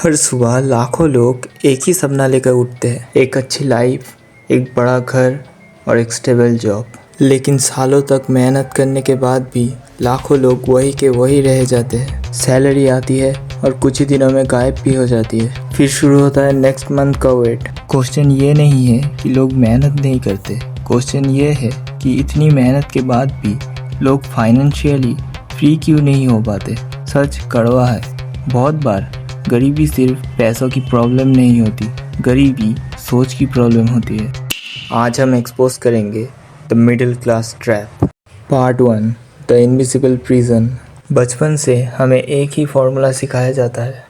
हर सुबह लाखों लोग एक ही सपना लेकर उठते हैं, एक अच्छी लाइफ, एक बड़ा घर और एक स्टेबल जॉब। लेकिन सालों तक मेहनत करने के बाद भी लाखों लोग वही के वही रह जाते हैं। सैलरी आती है और कुछ ही दिनों में गायब भी हो जाती है। फिर शुरू होता है नेक्स्ट मंथ का वेट। क्वेश्चन ये नहीं है कि लोग मेहनत नहीं करते, क्वेश्चन ये है कि इतनी मेहनत के बाद भी लोग फाइनेंशियली फ्री क्यों नहीं हो पाते। सच कड़वा है, बहुत बार गरीबी सिर्फ पैसों की प्रॉब्लम नहीं होती, गरीबी सोच की प्रॉब्लम होती है। आज हम एक्सपोज करेंगे the middle class trap. Part 1, the invisible prison. बचपन से हमें एक ही फॉर्मूला सिखाया जाता है,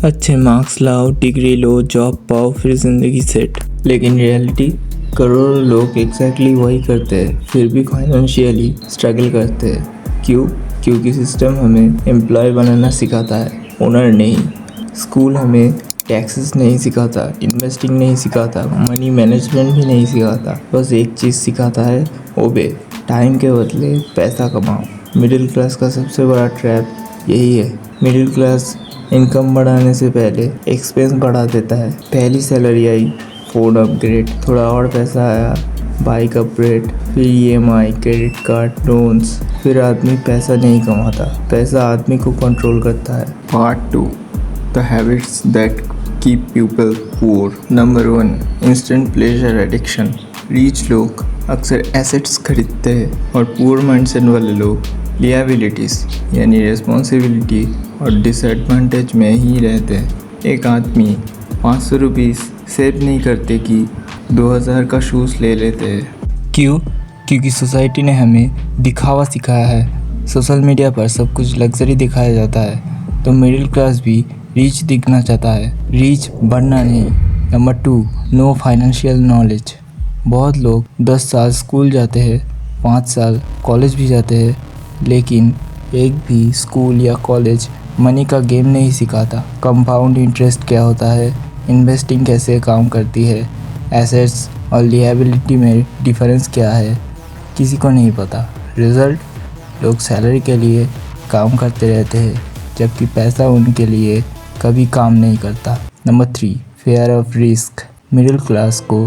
अच्छे मार्क्स लाओ, डिग्री लो, जॉब पाओ, फिर ज़िंदगी सेट। लेकिन रियलिटी, करोड़ों लोग एग्जैक्टली वही करते हैं, फिर भी फाइनेंशियली स्ट्रगल करते हैं। क्यों? क्योंकि सिस्टम हमें एम्प्लॉय बनाना सिखाता है, ओनर नहीं। स्कूल हमें टैक्सेस नहीं सिखाता, इन्वेस्टिंग नहीं सिखाता, मनी मैनेजमेंट भी नहीं सिखाता। बस एक चीज़ सिखाता है, ओबे, टाइम के बदले पैसा कमाओ। मिडिल क्लास का सबसे बड़ा ट्रैप यही है। मिडिल क्लास इनकम बढ़ाने से पहले एक्सपेंस बढ़ा देता है। पहली सैलरी आई, फ़ोन अपग्रेड, थोड़ा और पैसा आया, बाइक अपग्रेड, फिर EMI, क्रेडिट कार्ड, लोन्स। फिर आदमी पैसा नहीं कमाता, पैसा आदमी को कंट्रोल करता है। Part 2, The habits that keep people poor. Number 1, instant pleasure addiction. Rich लोग अक्सर एसेट्स खरीदते हैं और पुअर माइंडसेट वाले लोग लिएबिलिटीज़ यानी रिस्पॉन्सिबिलिटी और डिसएडवांटेज में ही रहते हैं। एक आदमी 500 रुपीज़ सेव नहीं करते कि 2000 का शूज़ ले लेते हैं। क्यों? क्योंकि सोसाइटी ने हमें दिखावा सिखाया है। सोशल मीडिया पर सब कुछ लग्जरी दिखाया जाता है, तो मिडिल क्लास भी रीच दिखना चाहता है, रीच बनना नहीं। Number 2, no financial knowledge. बहुत लोग 10 साल स्कूल जाते हैं, 5 साल कॉलेज भी जाते हैं, लेकिन एक भी स्कूल या कॉलेज मनी का गेम नहीं सिखाता। कंपाउंड इंटरेस्ट क्या होता है, इन्वेस्टिंग कैसे काम करती है, एसेट्स और लिएबिलिटी में डिफरेंस क्या है, किसी को नहीं पता। रिज़ल्ट, लोग सैलरी के लिए काम करते रहते हैं, जबकि पैसा उनके लिए कभी काम नहीं करता। Number 3, fair of risk. Middle class को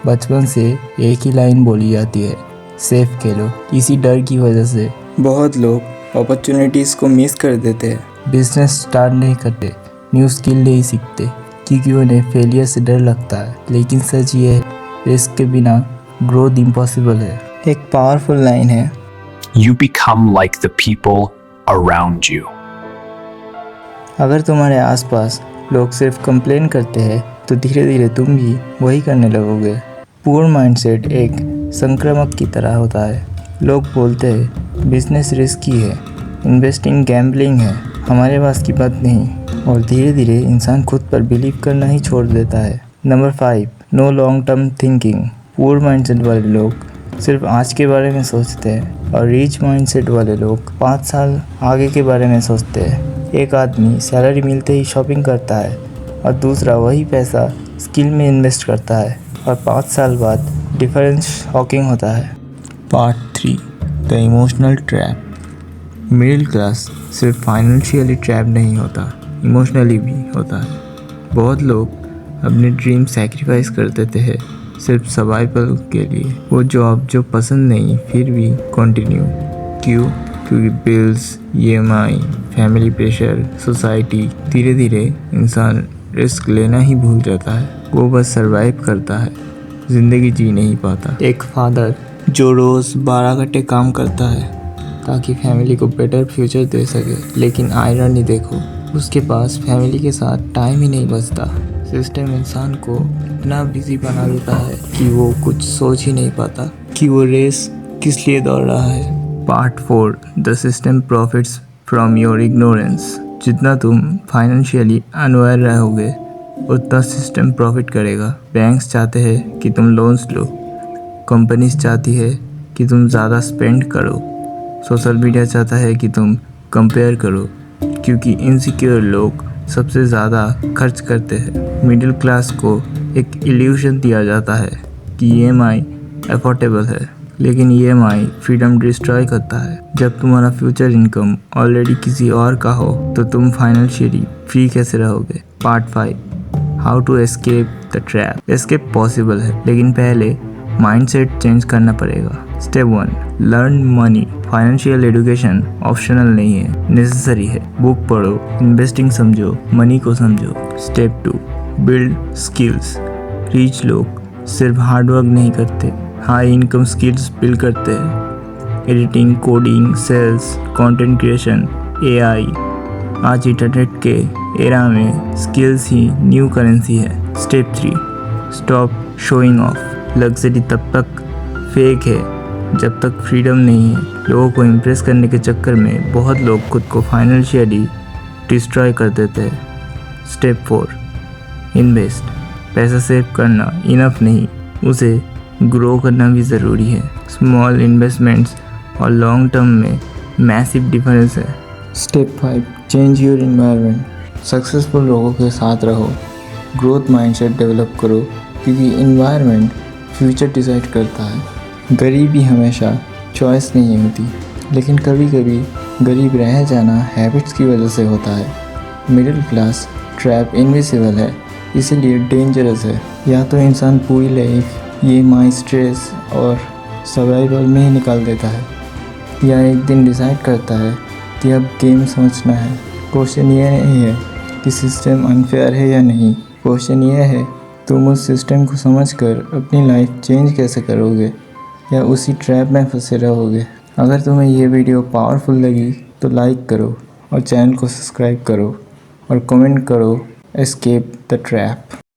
बचपन से एक ही लाइन बोली जाती है, सेफ खेलो। इसी डर की वजह से बहुत लोग अपॉर्चुनिटीज़ को मिस कर देते हैं। बिजनेस स्टार्ट नहीं करते, न्यू स्किल नहीं सीखते, क्योंकि उन्हें फेलियर से डर लगता है। लेकिन सच ये है, रिस्क के बिना ग्रोथ इम्पॉसिबल है। एक पावरफुल लाइन है, You become like the people around you. अगर तुम्हारे आसपास लोग सिर्फ कंप्लेन करते हैं तो धीरे धीरे तुम भी वही करने लगोगे। पुअर माइंडसेट एक संक्रामक की तरह होता है। लोग बोलते हैं बिजनेस रिस्की है, इन्वेस्टिंग गैम्बलिंग है, हमारे पास की बात नहीं, और धीरे धीरे इंसान खुद पर बिलीव करना ही छोड़ देता है। Number 5, no long term thinking. Poor mindset वाले लोग सिर्फ आज के बारे में सोचते हैं और रिच माइंडसेट वाले लोग 5 साल आगे के बारे में सोचते हैं। एक आदमी सैलरी मिलते ही शॉपिंग करता है और दूसरा वही पैसा स्किल में इन्वेस्ट करता है, और 5 साल बाद डिफरेंस शॉकिंग होता है। Part 3, the emotional trap. Middle class सिर्फ फाइनेंशियली ट्रैप नहीं होता, इमोशनली भी होता है। बहुत लोग अपने ड्रीम सैक्रिफाइस कर देते हैं सिर्फ सर्वाइवल के लिए। वो जॉब जो पसंद नहीं, फिर भी कंटिन्यू। क्यों? क्योंकि bills, EMI, family pressure, society. धीरे धीरे इंसान रिस्क लेना ही भूल जाता है। वो बस सरवाइव करता है, ज़िंदगी जी नहीं पाता। एक फादर जो रोज़ 12 घंटे काम करता है ताकि फैमिली को बेटर फ्यूचर दे सके, लेकिन आयरनी देखो, उसके पास फैमिली के साथ टाइम ही नहीं बचता। सिस्टम इंसान को इतना बिजी बना देता है कि वो कुछ सोच ही नहीं पाता कि वो रेस किस लिए दौड़ रहा है। Part 4, the system profits from your ignorance. जितना तुम फाइनेंशियली अनअवेयर रहोगे, उतना सिस्टम प्रॉफिट करेगा। बैंक्स चाहते हैं कि तुम लोन्स लो, कंपनीज चाहती है कि तुम ज़्यादा स्पेंड करो, सोशल मीडिया चाहता है कि तुम कंपेयर करो, क्योंकि इनसिक्योर लोग सबसे ज़्यादा खर्च करते हैं। मिडिल क्लास को एक इल्यूशन दिया जाता है कि EMI अफोर्डेबल है, लेकिन EMI फ्रीडम डिस्ट्रॉय करता है। जब तुम्हारा फ्यूचर इनकम ऑलरेडी किसी और का हो तो तुम फाइनेंशियली फ्री कैसे रहोगे? Part 5 how to escape the trap. Escape possible है, लेकिन पहले माइंडसेट चेंज करना पड़ेगा। Step 1 learn money. Financial education optional नहीं है, नेसेसरी है। बुक पढ़ो, इन्वेस्टिंग समझो, मनी को समझो। Step 2 build skills. रिच लोग सिर्फ हार्डवर्क नहीं करते, हाई इनकम स्किल्स बिल्ड करते हैं। Editing, coding, sales, content creation, AI. आज इंटरनेट के एरा में स्किल्स ही न्यू करेंसी है। Step 3 stop showing off. Luxury तब तक फेक है जब तक फ्रीडम नहीं है। लोगों को इम्प्रेस करने के चक्कर में बहुत लोग खुद को फाइनेंशियली डिस्ट्रॉय कर देते हैं। Step 4 invest. पैसा सेव करना इनफ नहीं, उसे ग्रो करना भी ज़रूरी है। स्मॉल इन्वेस्टमेंट्स और लॉन्ग टर्म में मैसिव डिफरेंस है। Step 5 change your environment. Successful लोगों के साथ रहो, ग्रोथ माइंडसेट डेवलप करो, क्योंकि एनवायरनमेंट फ्यूचर डिसाइड करता है। गरीबी हमेशा चॉइस नहीं होती, लेकिन कभी कभी गरीब रह जाना हैबिट्स की वजह से होता है। मिडिल क्लास ट्रैप इनविजिबल है, इसीलिए डेंजरस है। या तो इंसान पूरी लाइफ ये माई स्ट्रेस और सर्वाइवल में ही निकाल देता है, या एक दिन डिसाइड करता है कि अब गेम समझना है। क्वेश्चन ये नहीं है कि सिस्टम अनफेयर है या नहीं, क्वेश्चन ये है तुम उस सिस्टम को समझकर अपनी लाइफ चेंज कैसे करोगे, या उसी ट्रैप में फंसे रहोगे। अगर तुम्हें ये वीडियो पावरफुल लगी तो लाइक करो और चैनल को सब्सक्राइब करो और कमेंट करो एस्केप द ट्रैप।